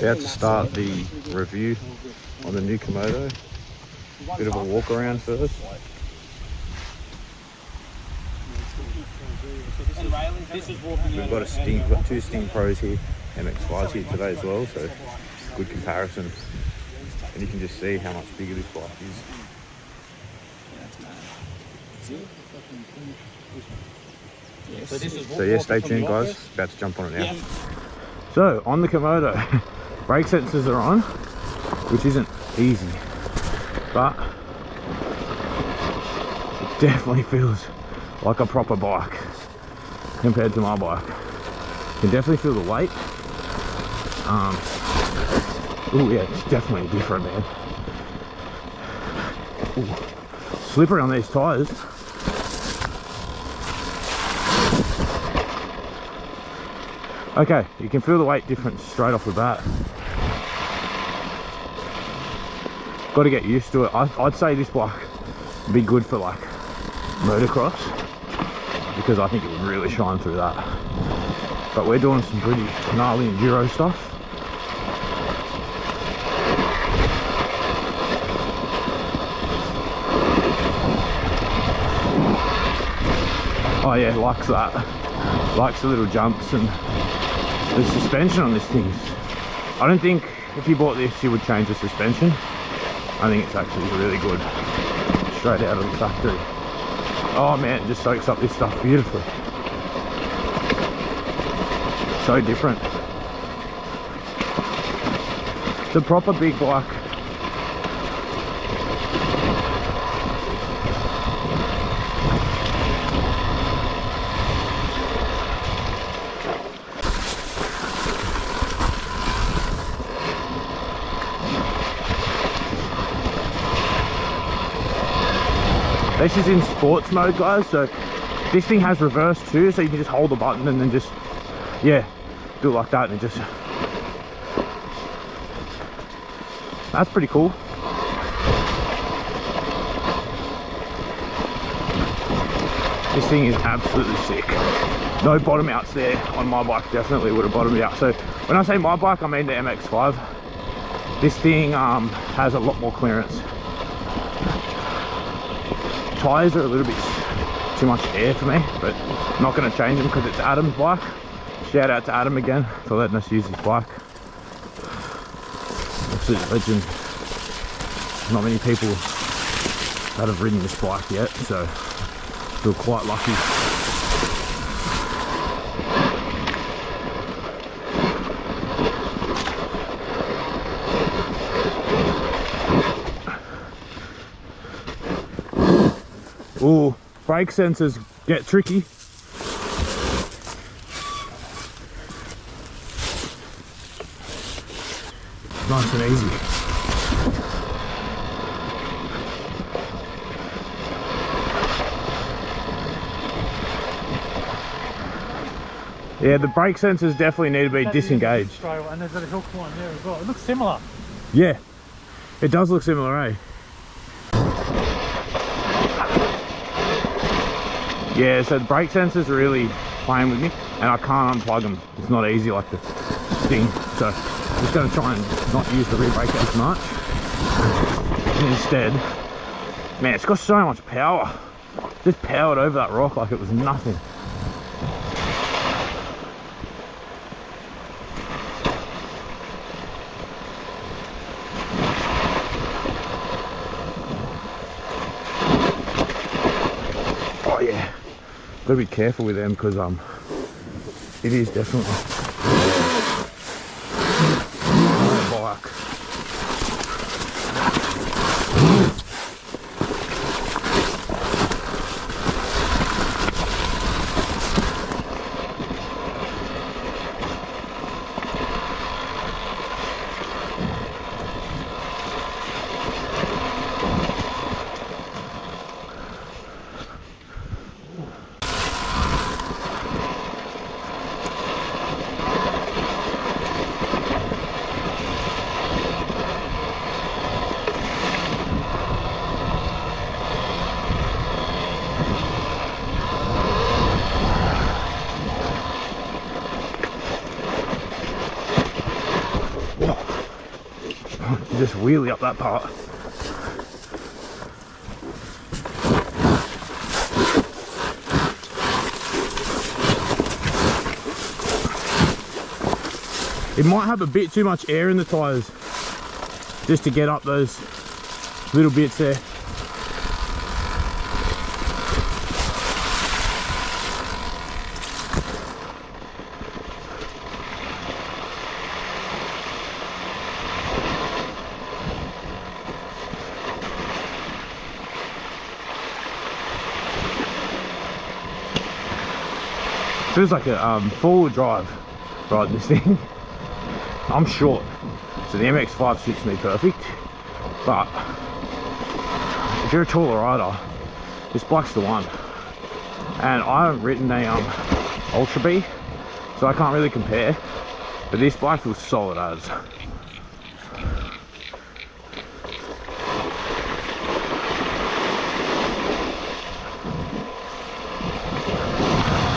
About to start the review on the new Komodo. Bit of a walk around first. We've got two Sting Pros here, MX5s here today as well, so good comparison. And you can just see how much bigger this bike is. So yeah, stay tuned guys, about to jump on it now. So on the Komodo, brake sensors are on, which isn't easy, but it definitely feels like a proper bike compared to my bike. You can definitely feel the weight. Oh yeah, it's definitely different, man. Ooh, slippery on these tyres. Okay, you can feel the weight difference straight off the bat. Got to get used to it. I'd say this bike would be good for like motocross, because I think it would really shine through that. But we're doing some pretty gnarly enduro stuff. Oh yeah, likes that. Likes the little jumps, and the suspension on this thing is, I don't think if you bought this you would change the suspension. I think it's actually really good, straight out of the factory. Oh man, it just soaks up this stuff beautifully. So different. It's a proper big bike. This is in sports mode guys, so this thing has reverse too, so you can just hold the button and then just, yeah, do it like that, and it just, that's pretty cool. This thing is absolutely sick. No bottom outs there on my bike, definitely would have bottomed out. So when I say my bike, I mean the MX5. This thing has a lot more clearance. Tyres are a little bit too much air for me, but I'm not going to change them because it's Adam's bike. Shout out to Adam again for letting us use his bike. Absolute legend. Not many people that have ridden this bike yet, so I feel quite lucky. Ooh, brake sensors get tricky. Nice and easy. Yeah, the brake sensors definitely need to be disengaged. And there's a hook one there as well. It looks similar. Yeah, it does look similar, eh? Yeah, so the brake sensors are really playing with me, and I can't unplug them. It's not easy like the Sting, so I'm just going to try and not use the rear brake as much. And instead, man, it's got so much power. Just powered over that rock like it was nothing. Oh yeah. Gotta be careful with them because it is definitely a bike. just wheelie up that part. It might have a bit too much air in the tyres just to get up those little bits there. Feels like a four-wheel drive riding this thing. I'm short, so the MX-5 suits me perfect, but if you're a taller rider, this bike's the one. And I haven't ridden a Ultra B, so I can't really compare, but this bike feels solid as.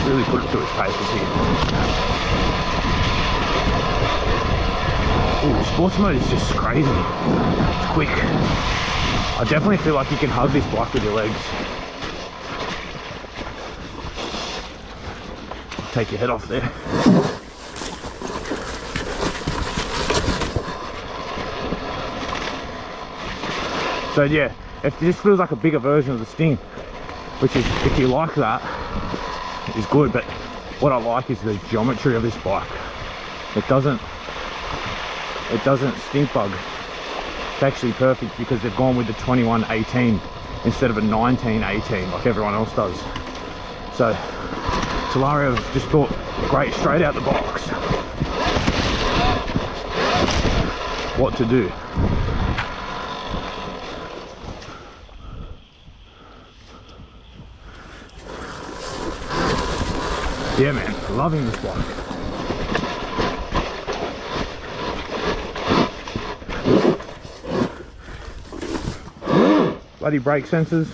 Really put it through its paces here. Ooh, sports mode is just crazy. It's quick. I definitely feel like you can hug this bike with your legs. Take your head off there. So yeah, if this feels like a bigger version of the Sting, which is, if you like that, is good, but what I like is the geometry of this bike. It doesn't stink bug. It's actually perfect because they've gone with the 2118 instead of a 1918 like everyone else does. So Talaria just thought, great, straight out the box, what to do. Yeah man, loving this bike. Bloody brake sensors.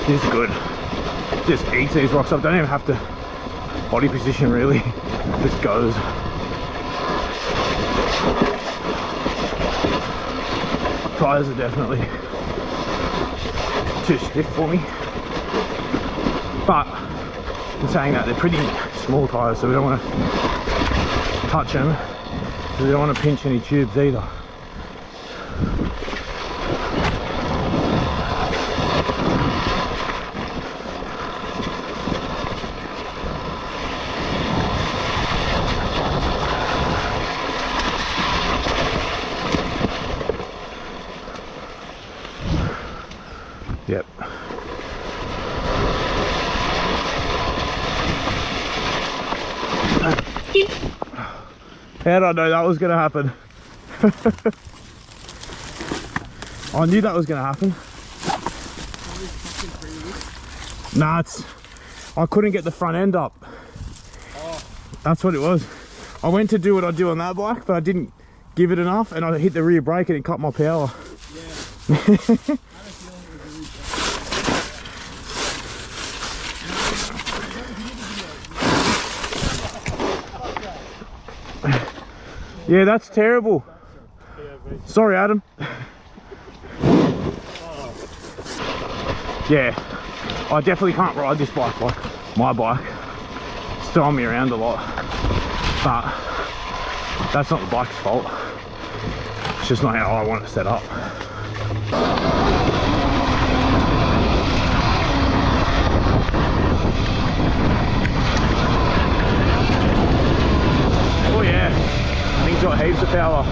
This is good. Just eats these rocks up. Don't even have to body position really. Just goes. Tires are definitely too stiff for me. But in saying that, they're pretty small tires, so we don't want to touch them. So we don't want to pinch any tubes either. Yep. How did I know that was going to happen? I knew that was going to happen. Nah, I couldn't get the front end up. Oh. That's what it was. I went to do what I do on that bike, but I didn't give it enough, and I hit the rear brake and it cut my power. Yeah. Yeah, that's terrible. Sorry, Adam. Yeah, I definitely can't ride this bike like my bike. It's throwing me around a lot. But that's not the bike's fault. It's just not how I want it set up. Oh yeah. Thing's got heaps of power.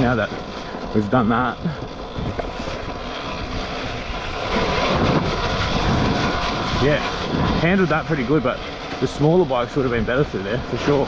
now that we've done that. Yeah, handled that pretty good, but the smaller bikes would have been better through there for sure.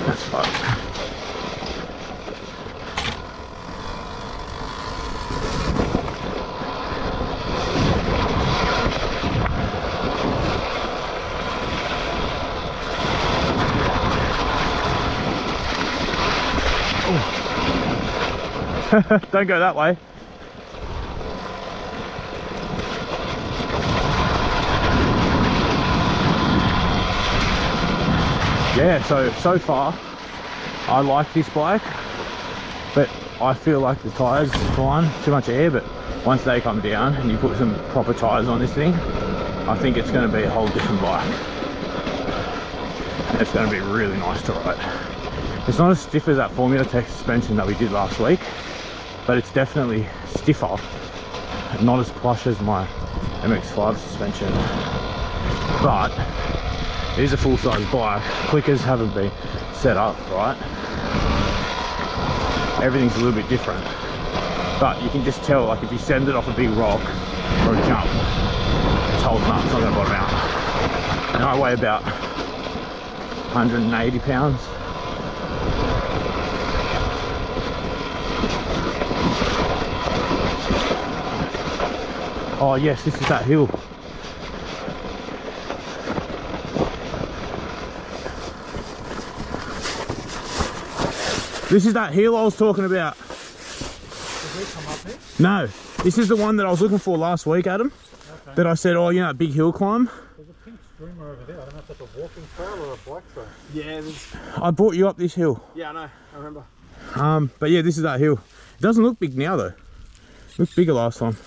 That's fun. Don't go that way. Yeah, so far I like this bike, but I feel like the tyres are fine, too much air, but once they come down and you put some proper tyres on this thing, I think it's going to be a whole different bike. It's going to be really nice to ride. It's not as stiff as that Formula Tech suspension that we did last week, but it's definitely stiffer, not as plush as my MX-5 suspension, but it is a full-size bike. Clickers haven't been set up right. Everything's a little bit different, but you can just tell, like if you send it off a big rock or a jump, it's holding up, it's not going to bottom out. And I weigh about 180 pounds. Oh yes, this is that hill. This is that hill I was talking about. Did we come up here? No, this is the one that I was looking for last week, Adam. Okay. That I said, oh, you know, that big hill climb. There's a pink streamer over there. I don't know if that's a walking trail or a bike trail. Yeah, there's... I brought you up this hill. Yeah, I know. I remember. But yeah, this is that hill. It doesn't look big now though. It looked bigger last time.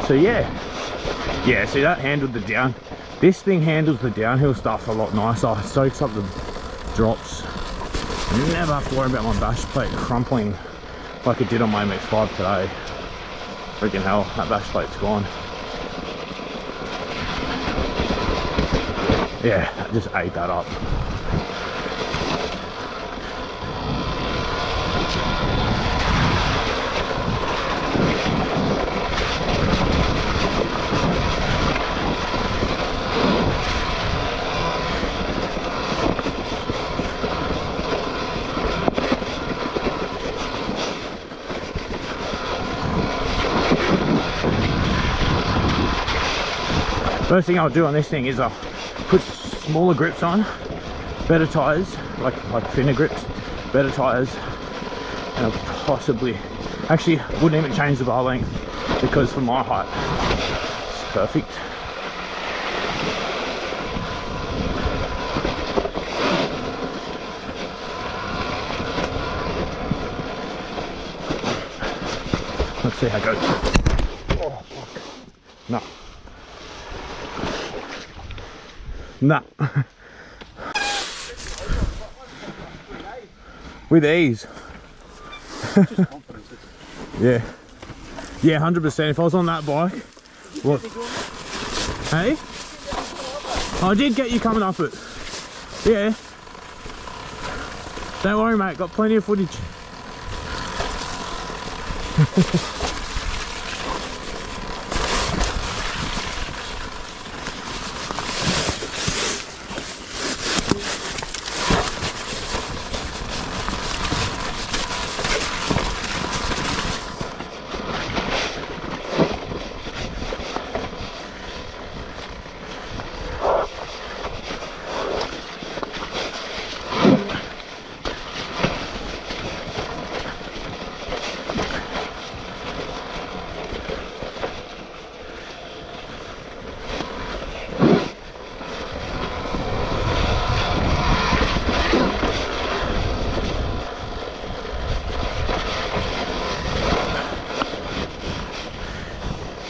So yeah, see that handled the down. This thing handles the downhill stuff a lot nicer. It soaks up the drops. I never have to worry about my bash plate crumpling like it did on my MX-5 today. Freaking hell, that bash plate's gone. Yeah, I just ate that up. First thing I'll do on this thing is I'll put smaller grips on, better tyres, like thinner grips, better tyres, and I'll possibly, actually wouldn't even change the bar length because for my height, it's perfect. Let's see how it goes. Oh, fuck. No. Nah. With ease. Yeah. Yeah, 100%. If I was on that bike. What? Hey? I did get you coming up it. Yeah. Don't worry, mate. Got plenty of footage.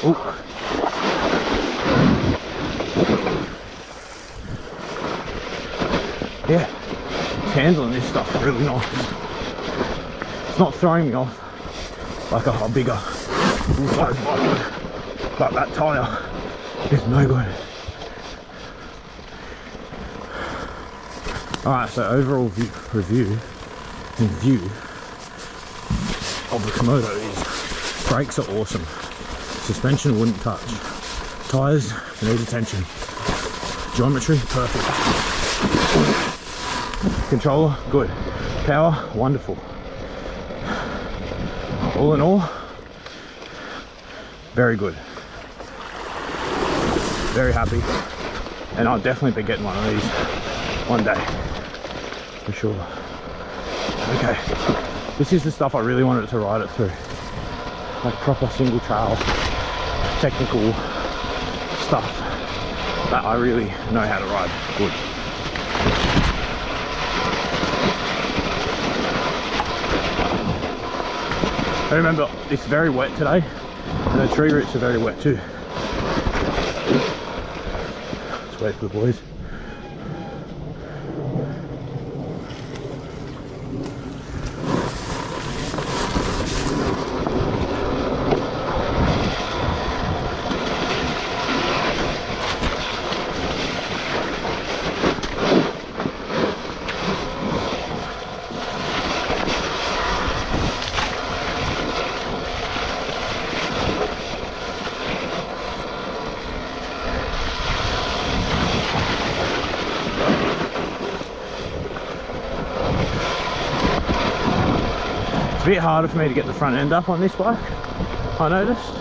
Oh. Yeah, it's handling this stuff really nice. It's not throwing me off like a bigger full-size bike would, but that tyre is no good. Alright, so overall review of the Komodo is brakes are awesome, suspension wouldn't touch, tyres need attention, geometry perfect, controller good, power wonderful. All in all, very good, very happy, and I'll definitely be getting one of these one day for sure. Okay, this is the stuff I really wanted to ride it through, like proper single trail technical stuff that I really know how to ride good. I remember it's very wet today and the tree roots are very wet too. Let's wait for the boys. It's a bit harder for me to get the front end up on this bike, I noticed.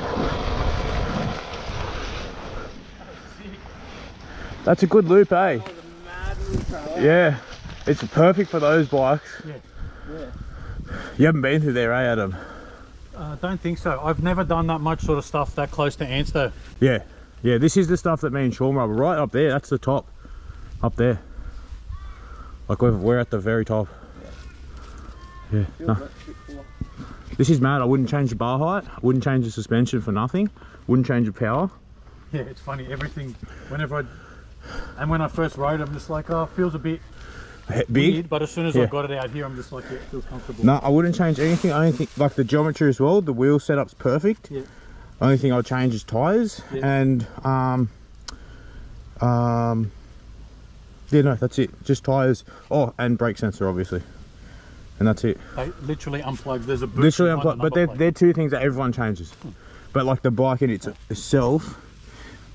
That's a good loop, eh? That was a mad loop, bro. Yeah, it's perfect for those bikes. Yeah. You haven't been through there, eh, Adam? Don't think so. I've never done that much sort of stuff that close to ants though. Yeah, yeah, this is the stuff that me and Sean rub right up there. That's the top, up there. Like we're at the very top. Yeah, no. This is mad. I wouldn't change the bar height, I wouldn't change the suspension for nothing, wouldn't change the power. Yeah, it's funny, everything, whenever when I first rode, I'm just like, oh, it feels a bit Big, weird, but as soon as I yeah. got it out here, I'm just like, yeah, it feels comfortable. No, I wouldn't change anything. Only thing, like the geometry as well, the wheel setup's perfect. Yeah. Only thing I'll change is tyres, Yeah. and yeah, no, that's it. Just tyres. Oh, and brake sensor, obviously, and that's it. They literally unplug. There's a boot Literally behind unplugged, but the number they're two things that everyone changes. But like the bike in itself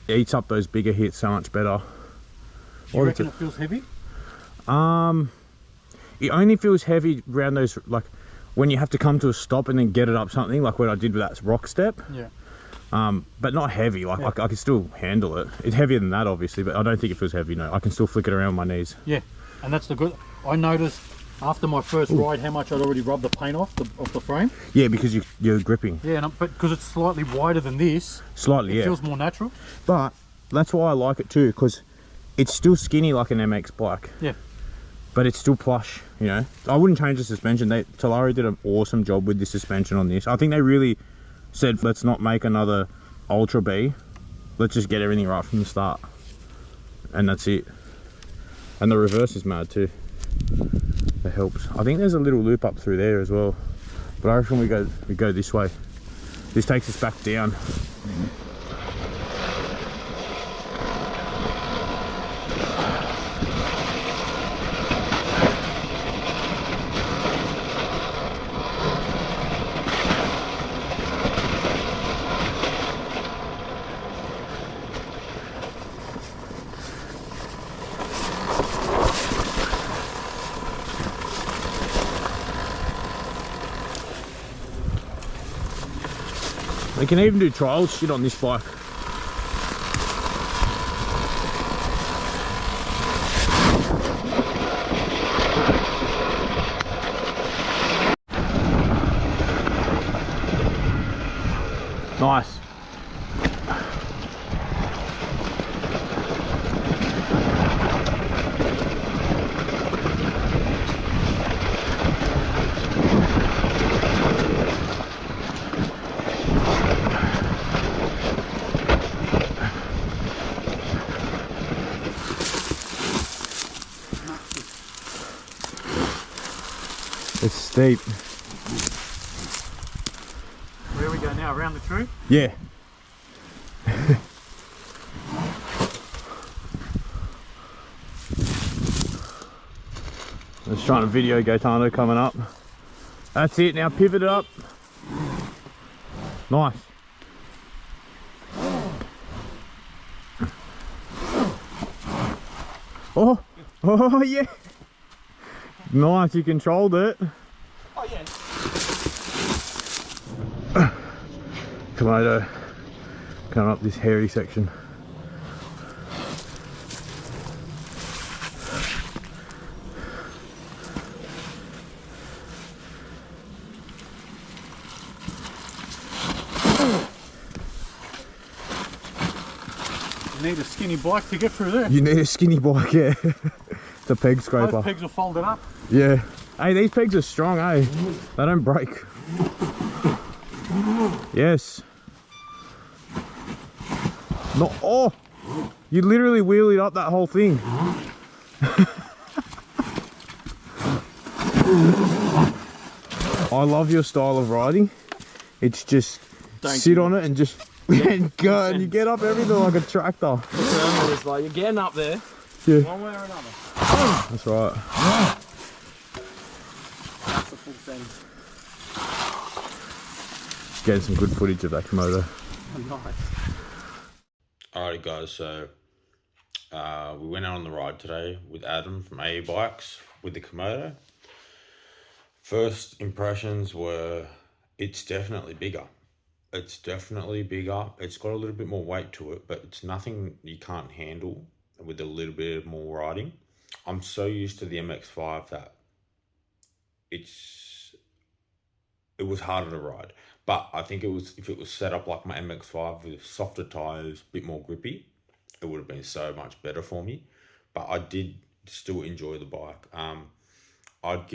eats up those bigger hits so much better. plate. You reckon it feels heavy? It only feels heavy around those, like when you have to come to a stop and then get it up something, like what I did with that rock step. Yeah. But not heavy. Like Yeah. I can still handle it. It's heavier than that, obviously, but I don't think it feels heavy. No, I can still flick it around my knees. Yeah, and that's the good. I noticed after my first ride how much I'd already rubbed the paint off the frame. Yeah, because you're gripping. Yeah, but because it's slightly wider than this, Slightly, it yeah. feels more natural. But that's why I like it too, because it's still skinny like an MX bike. Yeah. But it's still plush, you know. I wouldn't change the suspension. Talaria did an awesome job with the suspension on this. I think they really said, let's not make another Ultra B. Let's just get everything right from the start. And that's it. And the reverse is mad too. That helps. I think there's a little loop up through there as well. But I reckon we go this way. This takes us back down. We can even do trial shit on this bike. Nice. Steep. Where we go now? Around the tree? Yeah. Just trying to video Gaetano coming up. That's it, now pivot it up. Nice. Oh, oh yeah. Nice, you controlled it. Oh yeah. Komodo coming up this hairy section. You need a skinny bike to get through there. You need a skinny bike, yeah. It's a peg scraper. Both pegs are folded up. Yeah. Hey, these pegs are strong, eh? They don't break. Yes. No. Oh! You literally wheelied up that whole thing. I love your style of riding. It's just sit on it and just go, and you get up everything like a tractor. It's like you're getting up there, Yeah. one way or another. That's right. That's the full thing. Getting some good footage of that Komodo. Nice. Alrighty guys, so we went out on the ride today with Adam from AE Bikes with the Komodo. First impressions were, it's definitely bigger. It's definitely bigger. It's got a little bit more weight to it, but it's nothing you can't handle with a little bit more riding. I'm so used to the MX-5 that it was harder to ride. But I think if it was set up like my MX-5 with softer tires, a bit more grippy, it would have been so much better for me. But I did still enjoy the bike. I'd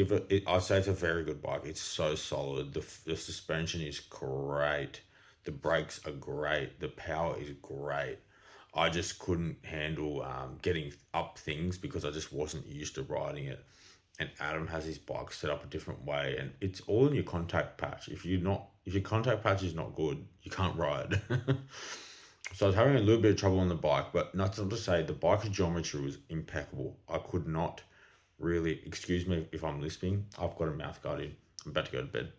say it's a very good bike. It's so solid. The suspension is great. The brakes are great. The power is great. I just couldn't handle getting up things because I just wasn't used to riding it. And Adam has his bike set up a different way, and it's all in your contact patch. If your contact patch is not good, you can't ride. So I was having a little bit of trouble on the bike, but not to say the bike's geometry was impeccable. I could not really, excuse me if I'm lisping, I've got a mouth guard in. I'm about to go to bed.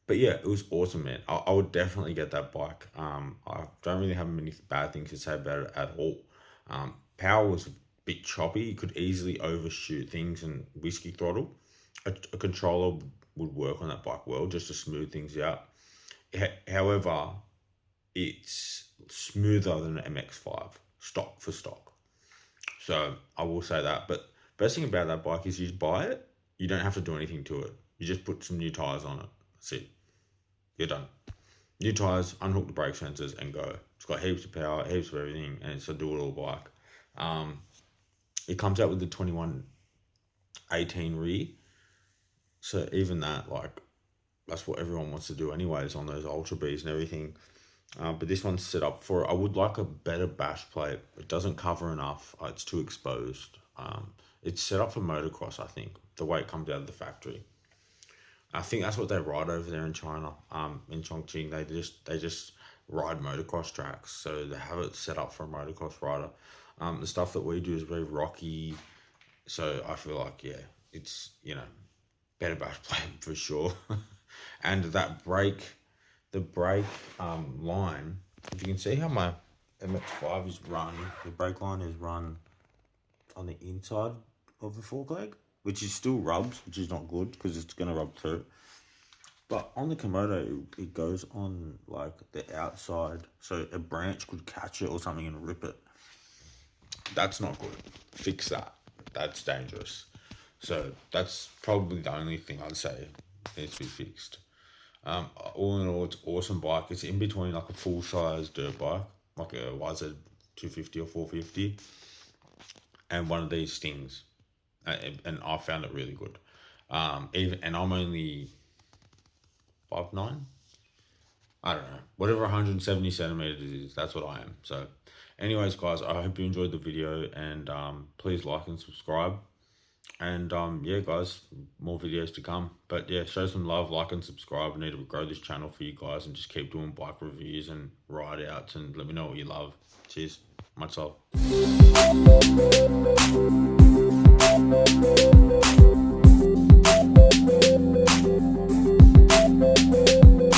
But yeah, it was awesome, man. I would definitely get that bike. I don't really have many bad things to say about it at all. Power was a bit choppy. You could easily overshoot things and whiskey throttle. A controller would work on that bike well, just to smooth things out. However, it's smoother than an MX-5, stock for stock. So I will say that. But best thing about that bike is you buy it, you don't have to do anything to it. You just put some new tires on it. That's it. You're done. New tires, unhook the brake sensors and go. It's got heaps of power, heaps of everything, and it's a do-it-all bike. It comes out with the 2118 rear. So even that, like, that's what everyone wants to do anyways on those Ultra Bs and everything. But this one's set up for, I would like a better bash plate. It doesn't cover enough. It's too exposed. It's set up for motocross, I think, the way it comes out of the factory. I think that's what they ride over there in China. In Chongqing, they just ride motocross tracks. So they have it set up for a motocross rider. The stuff that we do is very rocky. So I feel like, yeah, it's, better bash plate for sure. And that the brake line, if you can see how my MX-5 is run, the brake line is run on the inside of the fork leg, which is still rubs, which is not good because it's going to rub through. But on the Komodo, it goes on like the outside, so a branch could catch it or something and rip it. That's not good. Fix that. That's dangerous. So that's probably the only thing I'd say needs to be fixed. All in all, it's an awesome bike. It's in between like a full-size dirt bike, like a YZ 250 or 450, and one of these Stings. And I found it really good. And I'm only 5'9". I don't know, whatever 170 centimeters is, that's what I am. So anyways guys, I hope you enjoyed the video, and please like and subscribe, And yeah, guys, more videos to come. But yeah, show some love, like and subscribe. I need to grow this channel for you guys and just keep doing bike reviews and ride outs, and let me know what you love. Cheers. Much love.